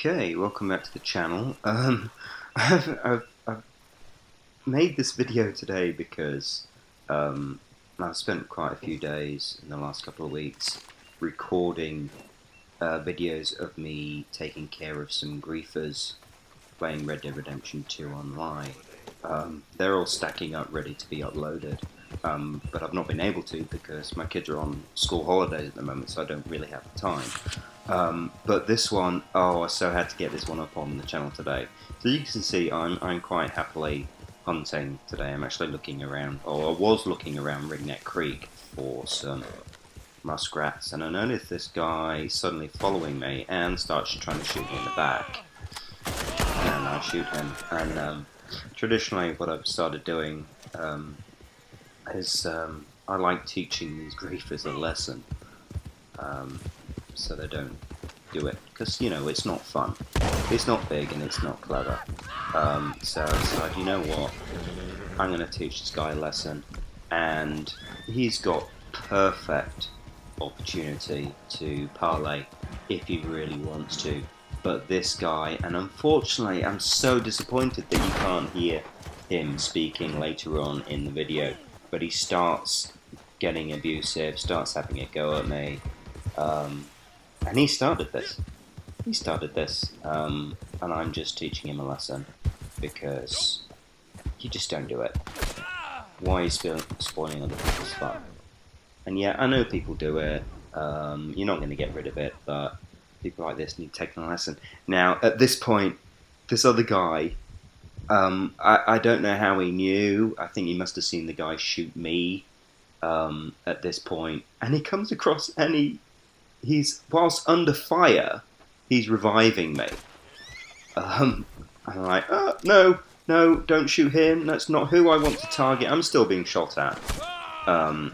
Okay, welcome back to the channel. I've made this video today because I've spent quite a few days in the last couple of weeks recording videos of me taking care of some griefers playing Red Dead Redemption 2 online. They're all stacking up ready to be uploaded, but I've not been able to because my kids are on school holidays at the moment, so I don't really have the time. But this one, I so had to get this one up on the channel today. So you can see I'm quite happily hunting today. I'm actually looking around, or I was looking around Ringneck Creek for some muskrats, and I noticed this guy suddenly following me and starts trying to shoot me in the back. And I shoot him, and traditionally what I've started doing is I like teaching these griefers a lesson. So they don't do it, because you know it's not fun, it's not big, and it's not clever. So I decided, you know what, I'm going to teach this guy a lesson, and he's got perfect opportunity to parlay if he really wants to. But this guy, and unfortunately I'm so disappointed that you can't hear him speaking later on in the video, but he starts getting abusive, starts having a go at me. And he started this. And I'm just teaching him a lesson, because you just don't do it. Why are you spoiling other people's fun? And yeah, I know people do it. You're not going to get rid of it, but people like this need taking a lesson. Now, at this point, this other guy, I don't know how he knew. I think he must have seen the guy shoot me at this point, and he comes across and he's whilst under fire, he's reviving me. I'm like, oh, no, don't shoot him. That's not who I want to target. I'm still being shot at. And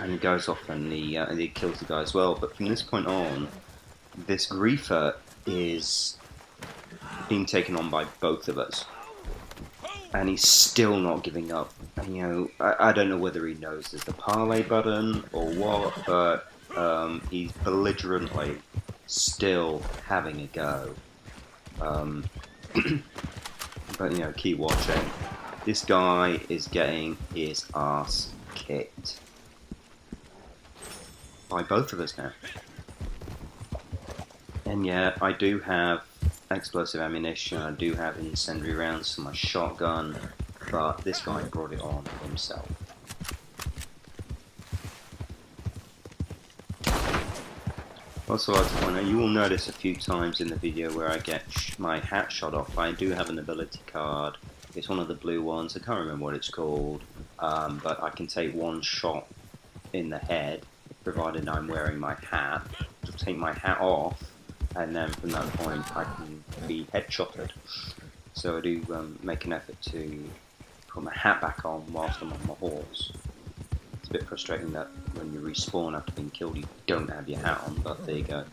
he goes off and he kills the guy as well. But from this point on, this griefer is being taken on by both of us, and he's still not giving up. And, you know, I don't know whether he knows there's the parlay button or what, but he's belligerently still having a go. But, you know, keep watching. This guy is getting his ass kicked by both of us now. And yeah, I do have explosive ammunition, I do have incendiary rounds for my shotgun, but this guy brought it on himself. Also, I'd like to point out, you will notice a few times in the video where I get my hat shot off. I do have an ability card. It's one of the blue ones. I can't remember what it's called, but I can take one shot in the head, provided I'm wearing my hat. I'll take my hat off, and then from that point I can be headshotted. So I do make an effort to put my hat back on whilst I'm on my horse. It's a bit frustrating that when you respawn after being killed you don't have your hat on, but there you go.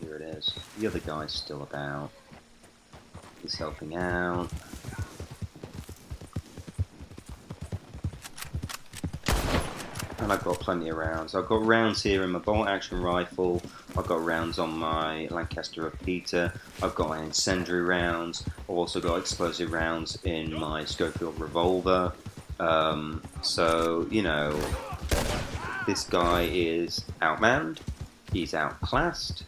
Here it is. The other guy's still about. He's helping out. And I've got plenty of rounds. I've got rounds here in my bolt action rifle, I've got rounds on my Lancaster repeater, I've got my incendiary rounds, I've also got explosive rounds in my Schofield revolver. So, you know, this guy is outmanned, he's outclassed.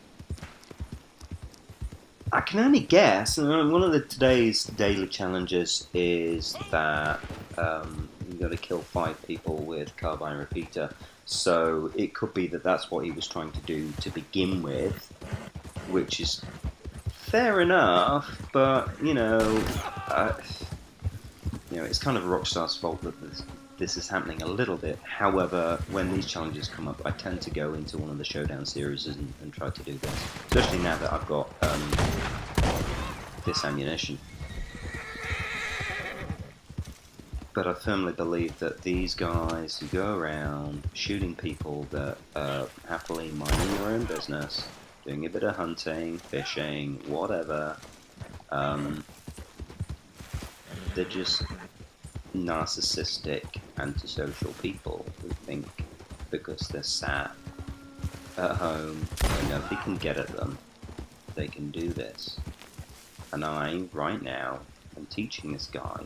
I can only guess, and one of today's daily challenges is that you've got to kill 5 people with carbine repeater, so it could be that that's what he was trying to do to begin with, which is fair enough, but you know, it's kind of Rockstar's fault that this is happening a little bit. However, when these challenges come up, I tend to go into one of the showdown series and try to do this, especially now that I've got this ammunition. But I firmly believe that these guys who go around shooting people that are happily minding their own business, doing a bit of hunting, fishing, whatever, they're just narcissistic, antisocial people who think because they're sat at home and nobody can get at them. They can do this. And I, right now, am teaching this guy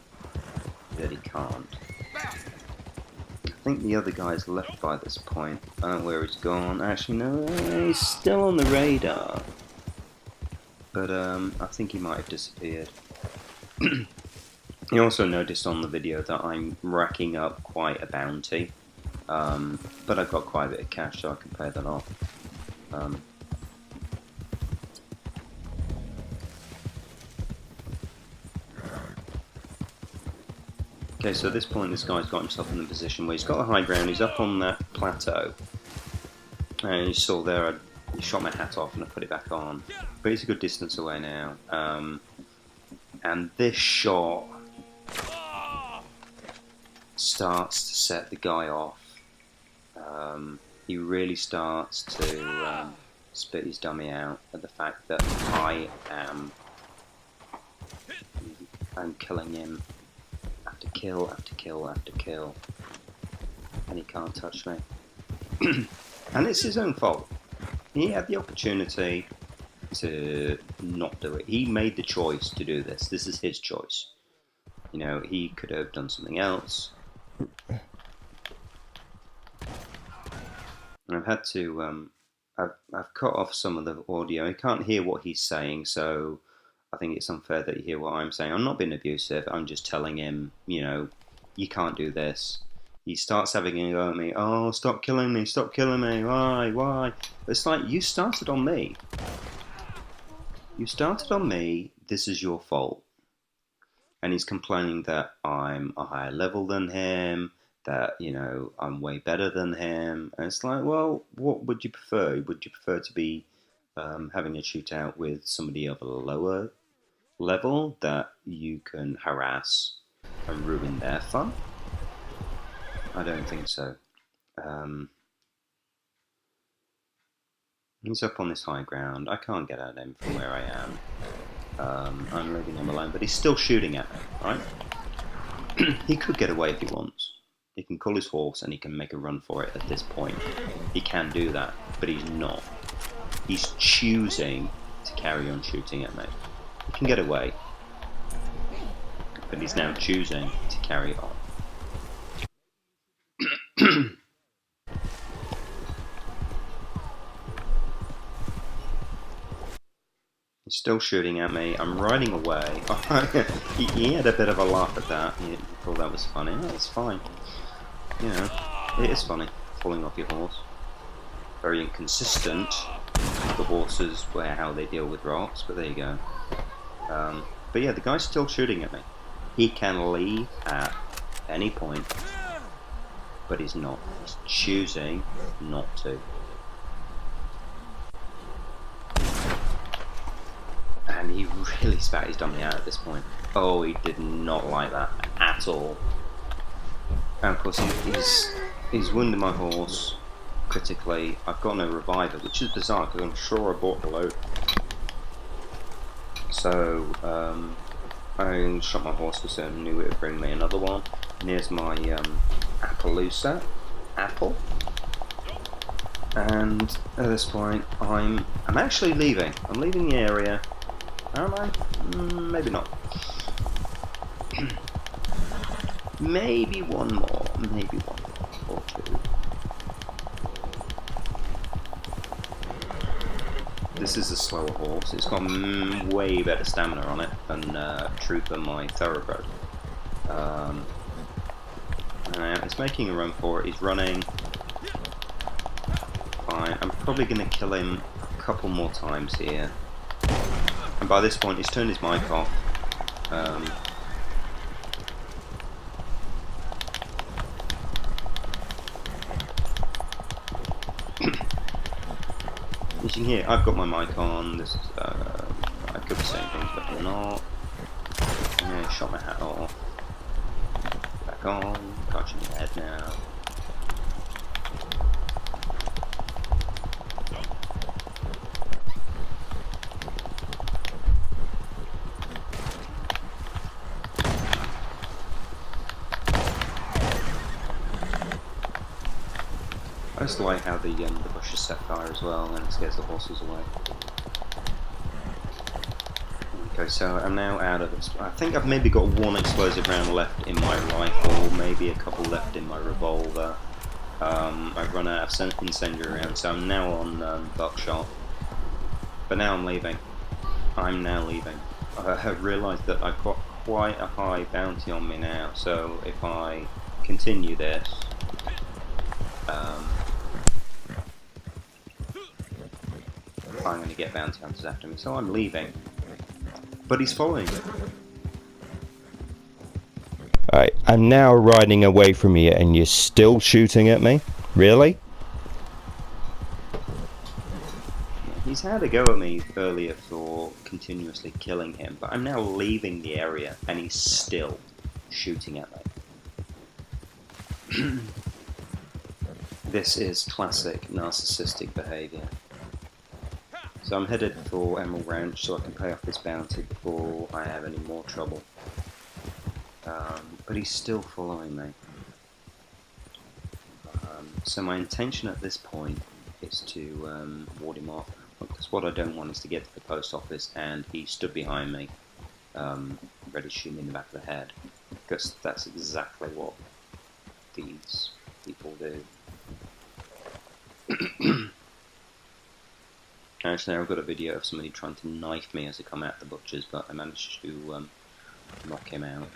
that he can't. I think the other guy's left by this point. I don't know where he's gone. Actually, no, he's still on the radar. But I think he might have disappeared. You also noticed on the video that I'm racking up quite a bounty. But I've got quite a bit of cash, so I can pay that off. Okay, so at this point this guy's got himself in a position where he's got the high ground, he's up on that plateau. And you saw there, I shot my hat off and I put it back on. But he's a good distance away now. And this shot starts to set the guy off. He really starts to spit his dummy out at the fact that I'm killing him after kill after kill after kill, and he can't touch me. And it's his own fault. He had the opportunity to not do it. He made the choice to do this. This is his choice. You know, he could have done something else. And I've had to, I've cut off some of the audio. I can't hear what he's saying, so I think it's unfair that you hear what I'm saying. I'm not being abusive. I'm just telling him, you know, you can't do this. He starts having a go at me. Oh, stop killing me! Stop killing me! Why? Why? It's like, you started on me. You started on me. This is your fault. And he's complaining that I'm a higher level than him, that, you know, I'm way better than him. And it's like, well, what would you prefer? Would you prefer to be having a shootout with somebody of a lower level that you can harass and ruin their fun? I don't think so. He's up on this high ground. I can't get at him from where I am. I'm leaving him alone, but he's still shooting at me, right? He could get away if he wants. He can call his horse and he can make a run for it at this point. He can do that, but he's not. He's choosing to carry on shooting at me. He can get away, but he's now choosing to carry on. He's still shooting at me. I'm riding away. He had a bit of a laugh at that. He thought that was funny. No, it's fine. You know, it is funny, falling off your horse. Very inconsistent, the horses, how they deal with rocks, but there you go. But yeah, the guy's still shooting at me. He can leave at any point, but he's not. He's choosing not to. And he really spat his dummy out at this point. Oh, he did not like that at all. And of course he's wounded my horse critically. I've got no reviver, which is bizarre because I'm sure I bought the load. So I shot my horse because I knew it would bring me another one. And here's my Appaloosa apple. And at this point I'm actually leaving. I'm leaving the area. Am I? Maybe not. Maybe one more. Maybe one more. Or two. This is a slower horse. It's got way better stamina on it than Trooper, my thoroughbred. It's making a run for it. He's running. Fine. I'm probably going to kill him a couple more times here. And by this point, he's turned his mic off. You can hear, I've got my mic on. This is, I could be saying things, but I'm not. Yeah, shot my hat off. Back on. Got you in the head now. just like how the bushes set fire as well, and it scares the horses away. Okay, so I'm now out of it. I think I've maybe got one explosive round left in my rifle, maybe a couple left in my revolver. I've run out of incendiary rounds, so I'm now on buckshot. But now I'm leaving. I'm now leaving. I have realised that I've got quite a high bounty on me now, so if I continue this, I'm going to get bounty hunters after me, so I'm leaving. But he's following me. Alright, I'm now riding away from you and you're still shooting at me? Really? He's had a go at me earlier for continuously killing him, but I'm now leaving the area and he's still shooting at me. This is classic narcissistic behaviour. So I'm headed for Emerald Ranch so I can pay off this bounty before I have any more trouble. But he's still following me. So my intention at this point is to ward him off. Because what I don't want is to get to the post office and he stood behind me, ready to shoot me in the back of the head. Because that's exactly what these people do. Actually, I've got a video of somebody trying to knife me as I come out the butcher's, but I managed to knock him out.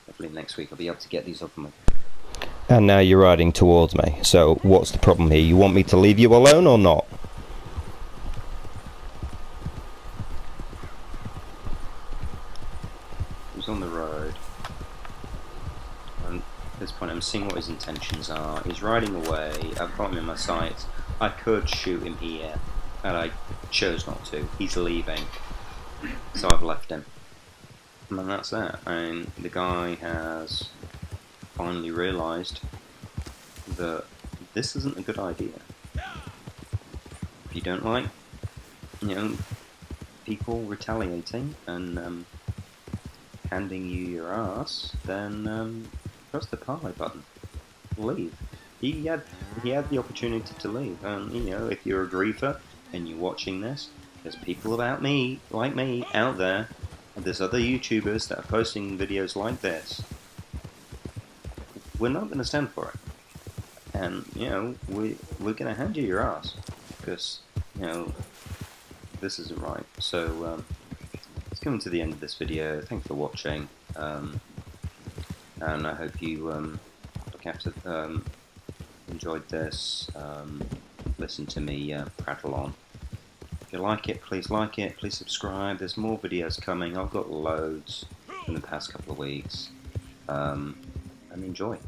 Hopefully next week I'll be able to get these off me. And now you're riding towards me, so what's the problem here? You want me to leave you alone or not? He's on the road. And at this point I'm seeing what his intentions are. He's riding away, I've got him in my sights. I could shoot him here, and I chose not to. He's leaving, so I've left him. And that's that. And the guy has finally realised that this isn't a good idea. If you don't like, people retaliating and handing you your ass, then press the parley button. Leave. He had the opportunity to leave, and if you're a griefer and you're watching this, there's people like me out there, and there's other YouTubers that are posting videos like this. We're not going to stand for it, and we're going to hand you your ass, because this isn't right. So it's coming to the end of this video. Thanks for watching, and I hope you look after. Enjoyed this, listen to me prattle on. If you like it, please subscribe. There's more videos coming. I've got loads in the past couple of weeks, and enjoy.